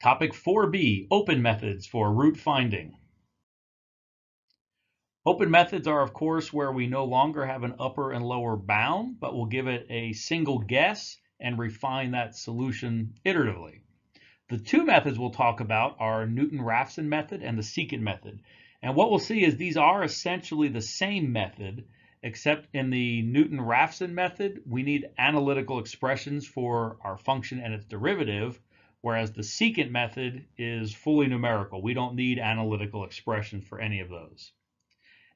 Topic 4b, open methods for root finding. Open methods are, of course, where we no longer have an upper and lower bound, but we'll give it a single guess and refine that solution iteratively. The two methods we'll talk about are Newton-Raphson method and the secant method. And what we'll see is these are essentially the same method, except in the Newton-Raphson method, we need analytical expressions for our function and its derivative, whereas the secant method is fully numerical. We don't need analytical expressions for any of those.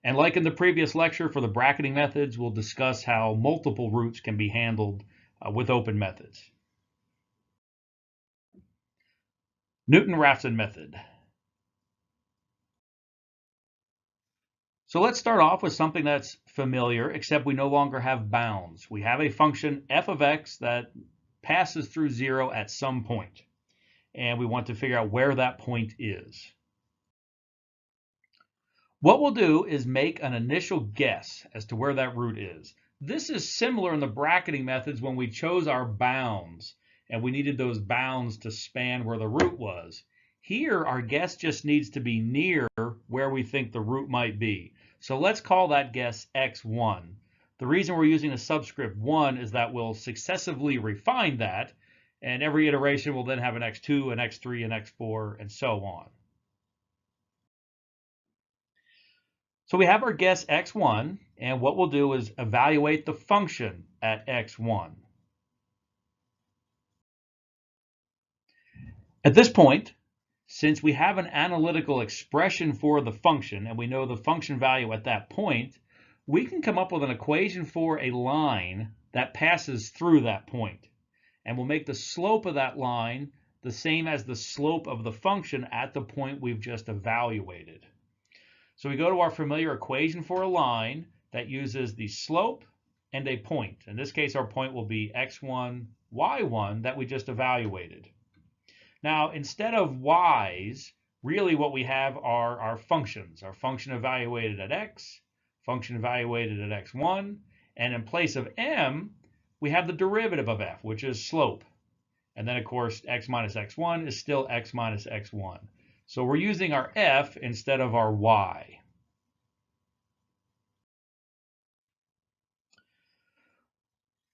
And like in the previous lecture for the bracketing methods, we'll discuss how multiple roots can be handled with open methods. Newton-Raphson method. So let's start off with something that's familiar, except we no longer have bounds. We have a function f of x that passes through 0 at some point, and we want to figure out where that point is. What we'll do is make an initial guess as to where that root is. This is similar in the bracketing methods when we chose our bounds, and we needed those bounds to span where the root was. Here, our guess just needs to be near where we think the root might be. So let's call that guess x1. The reason we're using a subscript 1 is that we'll successively refine that, and every iteration will then have an x2, an x3, an x4, and so on. So we have our guess x1, and what we'll do is evaluate the function at x1. At this point, since we have an analytical expression for the function, and we know the function value at that point, we can come up with an equation for a line that passes through that point. And we'll make the slope of that line the same as the slope of the function at the point we've just evaluated. So we go to our familiar equation for a line that uses the slope and a point. In this case, our point will be x1, y1 that we just evaluated. Now, instead of y's, really what we have are our functions. Our function evaluated at x, function evaluated at x1, and in place of m, we have the derivative of f, which is slope. And then, of course, x minus x1 is still x minus x1. So we're using our f instead of our y.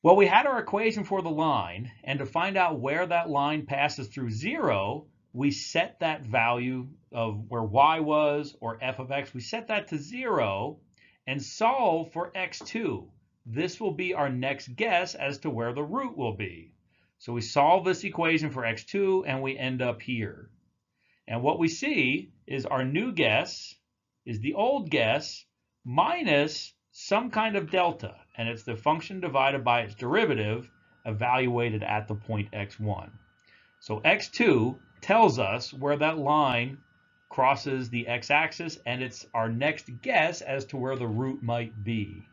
Well, we had our equation for the line, and to find out where that line passes through 0, we set that value of where y was, or f of x, we set that to 0 and solve for x2. This will be our next guess as to where the root will be. So we solve this equation for x2, and we end up here. And what we see is our new guess is the old guess minus some kind of delta, and it's the function divided by its derivative evaluated at the point x1. So x2 tells us where that line crosses the x-axis, and it's our next guess as to where the root might be.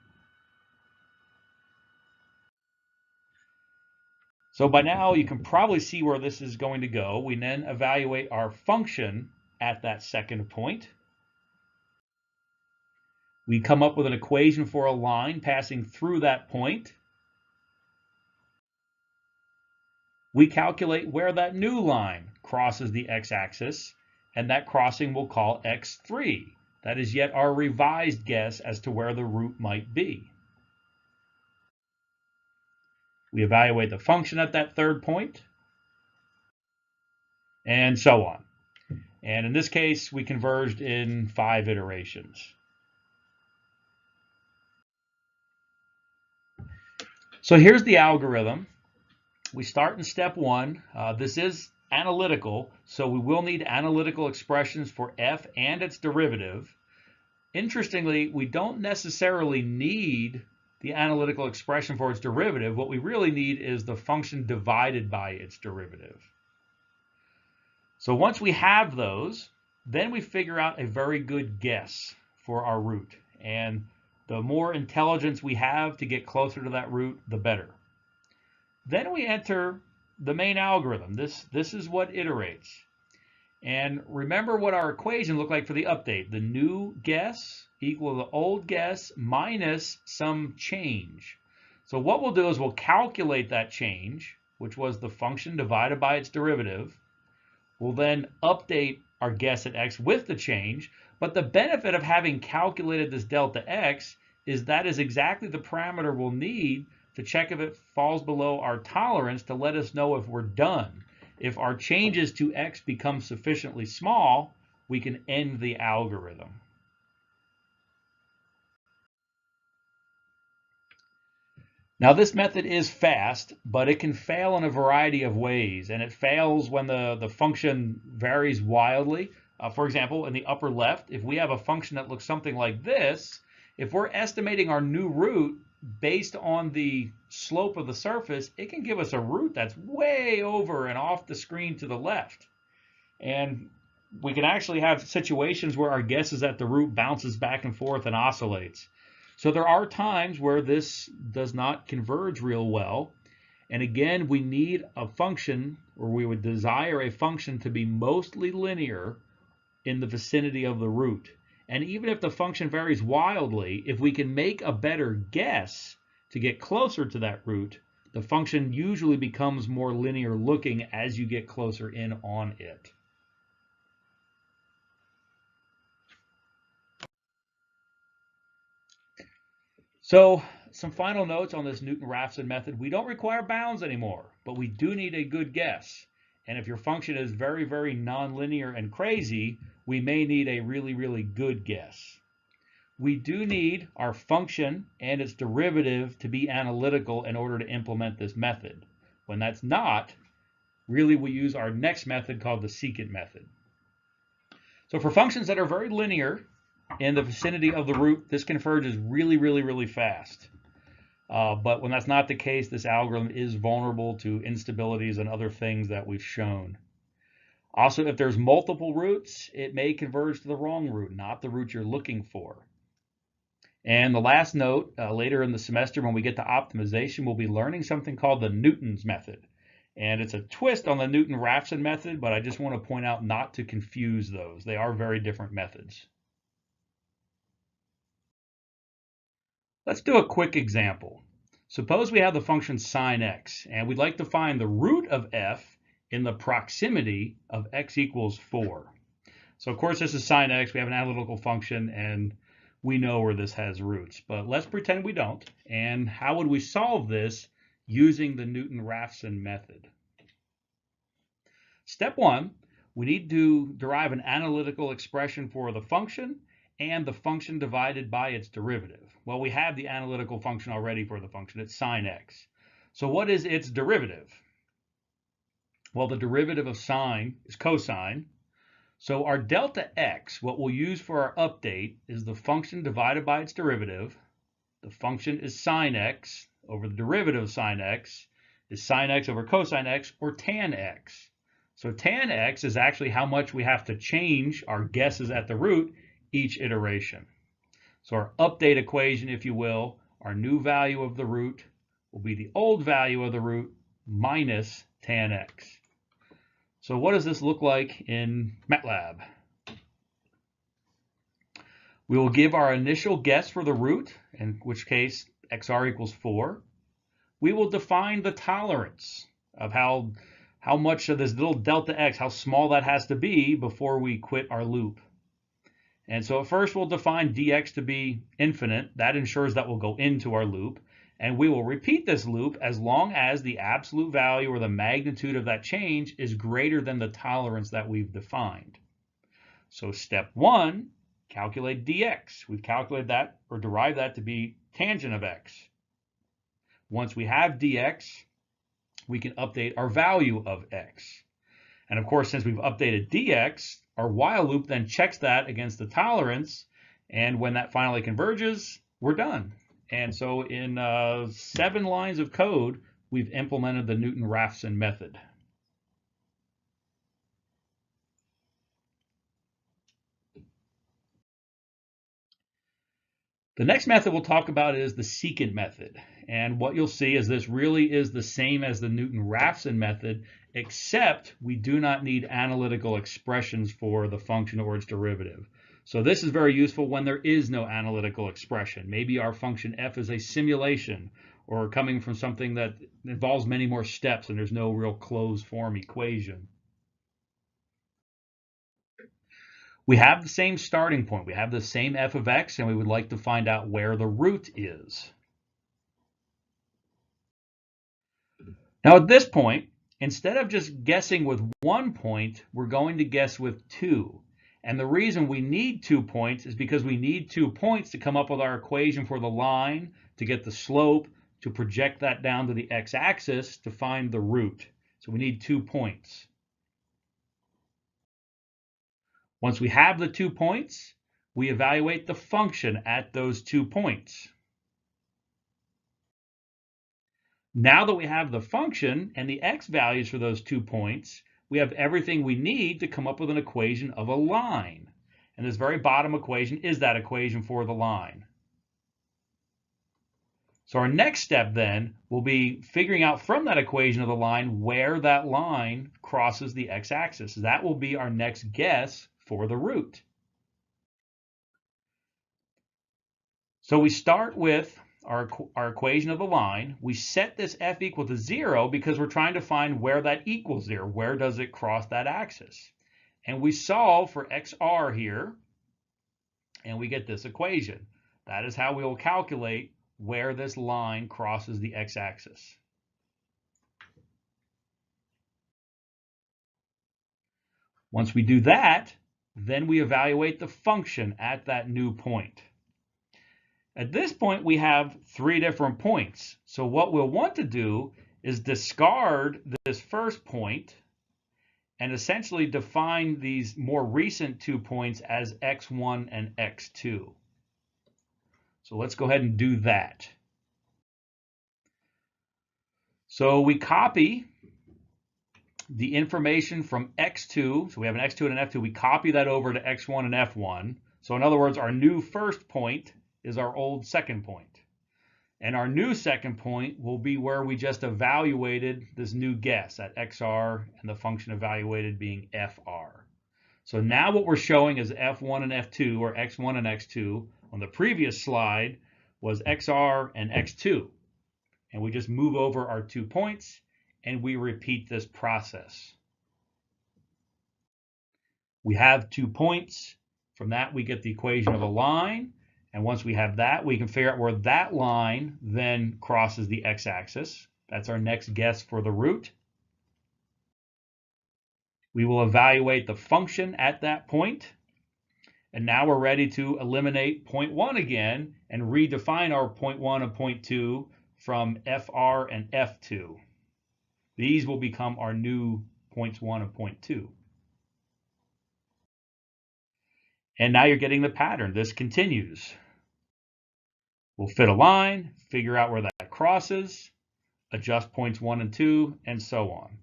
So by now you can probably see where this is going to go. We then evaluate our function at that second point. We come up with an equation for a line passing through that point. We calculate where that new line crosses the x-axis, and that crossing we'll call x3. That is yet our revised guess as to where the root might be. We evaluate the function at that third point, and so on. And in this case, we converged in 5 iterations. So here's the algorithm. We start in step 1. This is analytical, so we will need analytical expressions for f and its derivative. Interestingly, we don't necessarily need the analytical expression for its derivative. What we really need is the function divided by its derivative. So once we have those, then we figure out a very good guess for our root. And the more intelligence we have to get closer to that root, the better. Then we enter the main algorithm. This is what iterates. And remember what our equation looked like for the update. The new guess equal to the old guess minus some change. So what we'll do is we'll calculate that change, which was the function divided by its derivative, We'll then update our guess at x with the change, but the benefit of having calculated this delta x is that is exactly the parameter we'll need to check if it falls below our tolerance to let us know if we're done. If our changes to x become sufficiently small, we can end the algorithm. Now this method is fast, but it can fail in a variety of ways, and it fails when the function varies wildly. For example, in the upper left, if we have a function that looks something like this, if we're estimating our new root based on the slope of the surface, it can give us a root that's way over and off the screen to the left. And we can actually have situations where our guesses at the root bounces back and forth and oscillates. So there are times where this does not converge real well. And again, we need a function, or we would desire a function to be mostly linear in the vicinity of the root. And even if the function varies wildly, if we can make a better guess to get closer to that root, the function usually becomes more linear looking as you get closer in on it. So some final notes on this Newton-Raphson method. We don't require bounds anymore, but we do need a good guess. And if your function is very, very nonlinear and crazy, we may need a really, really good guess. We do need our function and its derivative to be analytical in order to implement this method. When that's not, really we use our next method called the secant method. So for functions that are very linear, in the vicinity of the root, this converges really, really, really fast. But when that's not the case, this algorithm is vulnerable to instabilities and other things that we've shown. Also, if there's multiple roots, it may converge to the wrong root, not the root you're looking for. And the last note, later in the semester when we get to optimization, we'll be learning something called the Newton's method. And it's a twist on the Newton-Raphson method, but I just want to point out not to confuse those. They are very different methods. Let's do a quick example. Suppose we have the function sine x, and we'd like to find the root of f in the proximity of x equals 4. So of course this is sine x, we have an analytical function, and we know where this has roots. But let's pretend we don't. And how would we solve this using the Newton-Raphson method? Step 1, we need to derive an analytical expression for the function and the function divided by its derivative. Well, we have the analytical function already for the function. It's sine x. So what is its derivative? Well, the derivative of sine is cosine. So our delta x, what we'll use for our update, is the function divided by its derivative. The function is sine x over the derivative of sine x is sine x over cosine x, or tan x. So tan x is actually how much we have to change our guesses at the root each iteration. So our update equation, if you will, our new value of the root will be the old value of the root minus tan x. So what does this look like in MATLAB? We will give our initial guess for the root, in which case xr equals 4. We will define the tolerance of how much of this little delta x, how small that has to be before we quit our loop. And so at first we'll define dx to be infinite. That ensures that we'll go into our loop. And we will repeat this loop as long as the absolute value or the magnitude of that change is greater than the tolerance that we've defined. So step 1, calculate dx. We've calculated that or derived that to be tangent of x. Once we have dx, we can update our value of x. And of course, since we've updated dx, our while loop then checks that against the tolerance, and when that finally converges, we're done. And so in 7 lines of code, we've implemented the Newton-Raphson method. The next method we'll talk about is the secant method. And what you'll see is this really is the same as the Newton-Raphson method, except we do not need analytical expressions for the function or its derivative. So this is very useful when there is no analytical expression. Maybe our function f is a simulation or coming from something that involves many more steps and there's no real closed form equation. We have the same starting point. We have the same f of x, and we would like to find out where the root is. Now at this point, instead of just guessing with 1 point, we're going to guess with 2. And the reason we need 2 points is because we need 2 points to come up with our equation for the line, to get the slope, to project that down to the x-axis to find the root. So we need 2 points. Once we have the 2 points, we evaluate the function at those 2 points. Now that we have the function and the x values for those 2 points, we have everything we need to come up with an equation of a line. And this very bottom equation is that equation for the line. So our next step then will be figuring out from that equation of the line where that line crosses the x-axis. That will be our next guess for the root. So we start with our equation of the line. We set this f equal to 0 because we're trying to find where that equals 0. Where does it cross that axis? And we solve for xr here, and we get this equation. That is how we will calculate where this line crosses the x-axis. Once we do that, then we evaluate the function at that new point. At this point, we have 3 different points. So what we'll want to do is discard this first point and essentially define these more recent 2 points as x1 and x2. So let's go ahead and do that. So we copy the information from x2. So we have an x2 and an f2. We copy that over to x1 and f1. So in other words, our new first point is our old second point. And our new second point will be where we just evaluated this new guess at xr and the function evaluated being fr. So now what we're showing is f1 and f2, or x1 and x2. On the previous slide was xr and x2. And we just move over our 2 points and we repeat this process. We have 2 points. From that we get the equation of a line. And once we have that, we can figure out where that line then crosses the x-axis. That's our next guess for the root. We will evaluate the function at that point. And now we're ready to eliminate point 1 again and redefine our point 1 and point 2 from fr and f2. These will become our new points 1 and point 2. And now you're getting the pattern. This continues. We'll fit a line, figure out where that crosses, adjust points 1 and 2, and so on.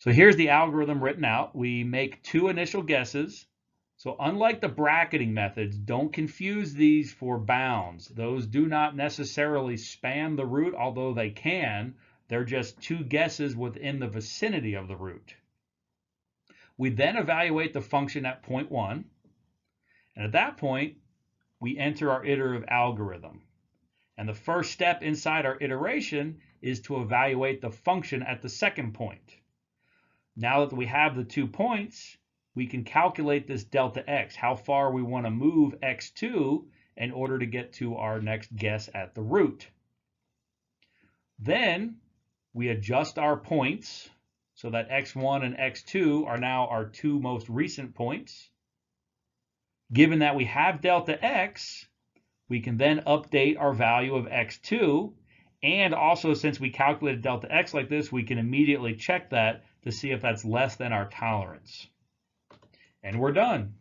So here's the algorithm written out. We make 2 initial guesses. So unlike the bracketing methods, don't confuse these for bounds. Those do not necessarily span the root, although they can. They're just 2 guesses within the vicinity of the root. We then evaluate the function at point 1. And at that point, we enter our iterative algorithm. And the first step inside our iteration is to evaluate the function at the second point. Now that we have the 2 points, we can calculate this delta x, how far we want to move x2 in order to get to our next guess at the root. Then we adjust our points so that x1 and x2 are now our 2 most recent points. Given that we have delta x, we can then update our value of x2. And also, since we calculated delta x like this, we can immediately check that to see if that's less than our tolerance. And we're done.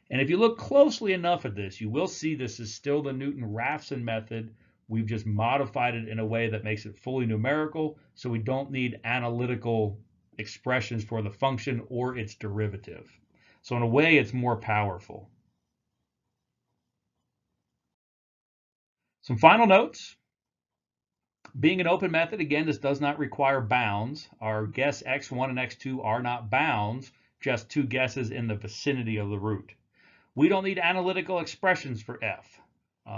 And if you look closely enough at this, you will see this is still the Newton-Raphson method. We've just modified it in a way that makes it fully numerical, so we don't need analytical expressions for the function or its derivative. So in a way, it's more powerful. Some final notes. Being an open method, again, this does not require bounds. Our guess x1 and x2 are not bounds, just 2 guesses in the vicinity of the root. We don't need analytical expressions for f.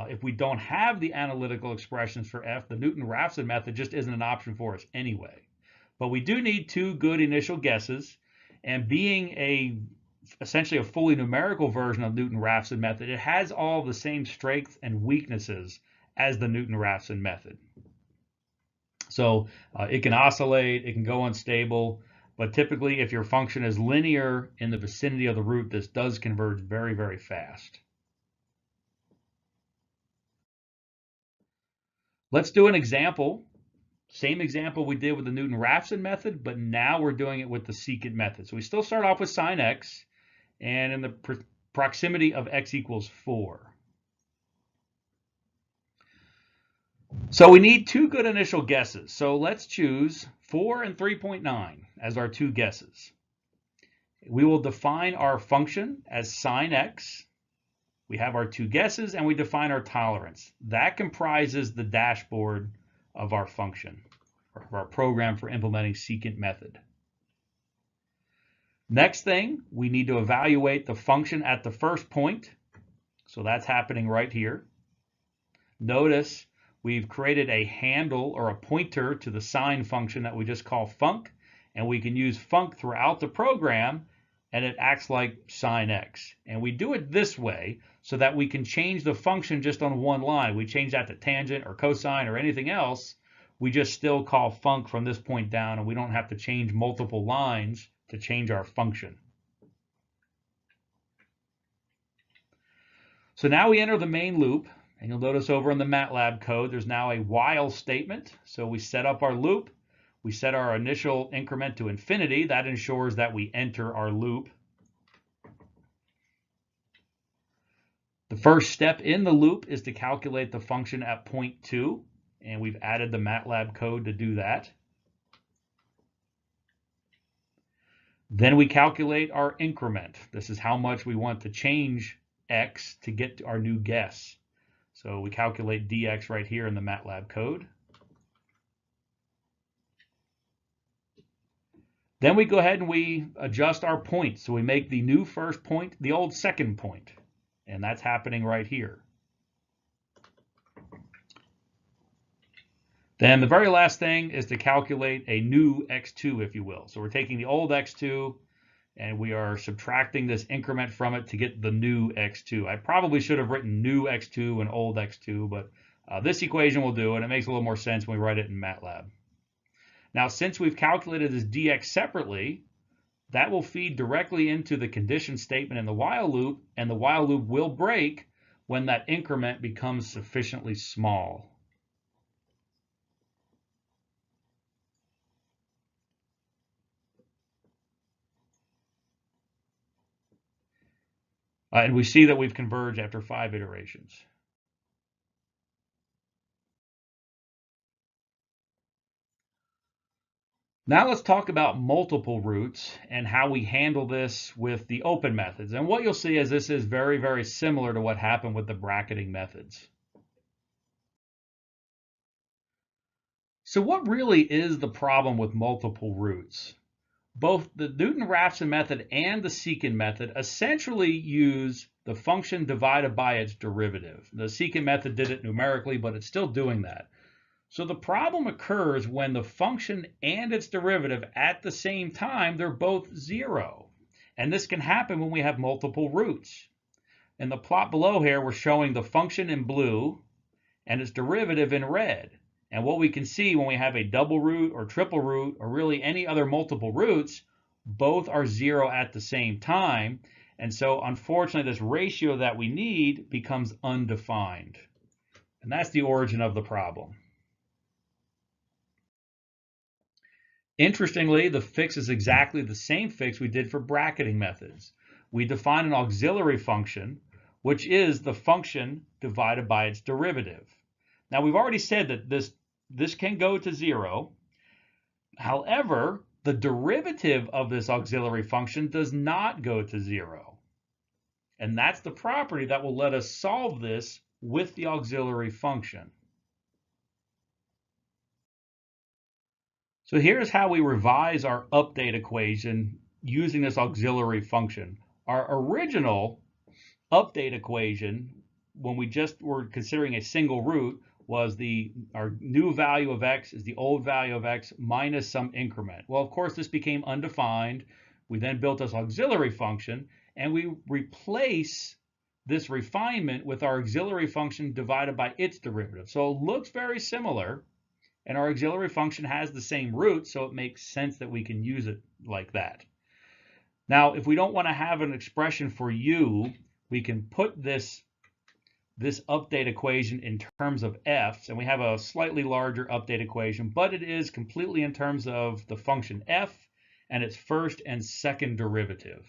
If we don't have the analytical expressions for f, the Newton-Raphson method just isn't an option for us anyway. But we do need two good initial guesses, and being essentially a fully numerical version of Newton-Raphson method, it has all the same strengths and weaknesses as the Newton-Raphson method. So it can oscillate, it can go unstable, but typically if your function is linear in the vicinity of the root, this does converge very, very fast. Let's do an example. Same example we did with the Newton-Raphson method, but now we're doing it with the secant method. So we still start off with sine x, and in the proximity of x equals 4. So we need two good initial guesses. So let's choose 4 and 3.9 as our two guesses. We will define our function as sine x. We have our two guesses, and we define our tolerance. That comprises the dashboard of our function, or our program for implementing secant method. Next thing, we need to evaluate the function at the first point. So that's happening right here. Notice we've created a handle or a pointer to the sine function that we just call func, and we can use func throughout the program, and it acts like sine x. And we do it this way so that we can change the function just on one line. We change that to tangent or cosine or anything else. We just still call func from this point down, and we don't have to change multiple lines to change our function. So now we enter the main loop, and you'll notice over in the MATLAB code, there's now a while statement. So we set up our loop. We set our initial increment to infinity. That ensures that we enter our loop. The first step in the loop is to calculate the function at point 2, and we've added the MATLAB code to do that. Then we calculate our increment. This is how much we want to change x to get to our new guess. So we calculate dx right here in the MATLAB code. Then we go ahead and we adjust our points. So we make the new first point the old second point, and that's happening right here. Then the very last thing is to calculate a new x2, if you will. So we're taking the old x2 and we are subtracting this increment from it to get the new x2. I probably should have written new x2 and old x2, but this equation will do, and it makes a little more sense when we write it in MATLAB. Now, since we've calculated this dx separately, that will feed directly into the condition statement in the while loop, and the while loop will break when that increment becomes sufficiently small. And we see that we've converged after 5 iterations. Now let's talk about multiple roots and how we handle this with the open methods. And what you'll see is this is very, very similar to what happened with the bracketing methods. So what really is the problem with multiple roots? Both the Newton-Raphson method and the secant method essentially use the function divided by its derivative. The secant method did it numerically, but it's still doing that. So the problem occurs when the function and its derivative at the same time, they're both 0. And this can happen when we have multiple roots. In the plot below here, we're showing the function in blue and its derivative in red. And what we can see when we have a double root or triple root or really any other multiple roots, both are 0 at the same time. And so unfortunately, this ratio that we need becomes undefined. And that's the origin of the problem. Interestingly, the fix is exactly the same fix we did for bracketing methods. We define an auxiliary function, which is the function divided by its derivative. Now, we've already said that this can go to 0. However, the derivative of this auxiliary function does not go to 0. And that's the property that will let us solve this with the auxiliary function. So here's how we revise our update equation using this auxiliary function. Our original update equation, when we just were considering a single root, was our new value of x is the old value of x minus some increment. Well, of course, this became undefined. We then built this auxiliary function, and we replace this refinement with our auxiliary function divided by its derivative. So it looks very similar, and our auxiliary function has the same root, so it makes sense that we can use it like that. Now, if we don't want to have an expression for u, we can put this update equation in terms of f's, and we have a slightly larger update equation, but it is completely in terms of the function f and its first and second derivative.